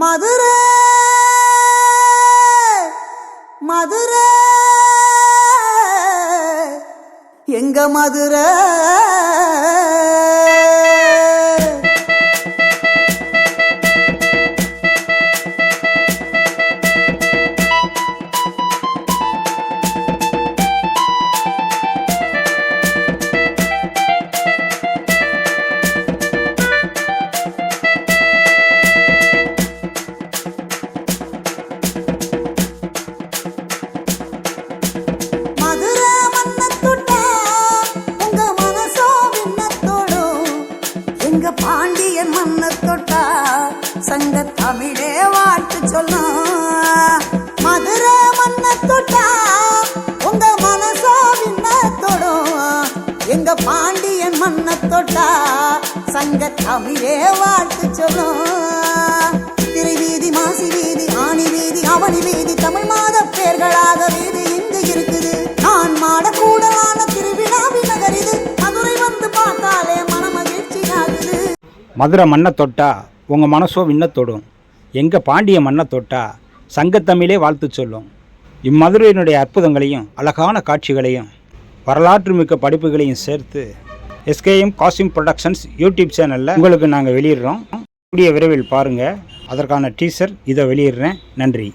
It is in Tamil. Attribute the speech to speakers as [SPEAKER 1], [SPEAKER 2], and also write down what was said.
[SPEAKER 1] மதுரை மதுரை எங்க மதுரை பாண்டியன் மன்ன தொட்டா சங்க தமிழே வாழ்த்து சொல்லும். மதுரை மன்ன தொட்டா உங்க மனசோ விண்ண தொடும். எங்க பாண்டியன் மன்ன தொட்டா சங்க தமிழே வாழ்த்து சொல்லும். திருவீதி மாசி வீதி ஆணி வீதி அவனி வீதி தமிழ் மாத பேர்களாக வீதி இங்கு இருக்குது. நான் மாட கூடலான திருவிழாவி நகர் இது. மதுரை வந்து பார்த்தாலே மனமகிழ்ச்சி ஆகுது.
[SPEAKER 2] மதுரை மண்ணை தொட்டா உங்கள் மனசோ விண்ணத்தோடும். எங்கள் பாண்டிய மண்ணை தொட்டா சங்கத்தமிழே வாழ்த்து சொல்லும். இம்மதுரையினுடைய அற்புதங்களையும் அழகான காட்சிகளையும் வரலாற்று மிக்க படிப்புகளையும் சேர்த்து எஸ்கேஎம் காசிம் ப்ரொடக்ஷன்ஸ் யூடியூப் சேனலில் உங்களுக்கு நாங்கள் வெளியிடுறோம். கூடிய விரைவில் பாருங்கள். அதற்கான டீசர் இதை வெளியிடுறேன். நன்றி.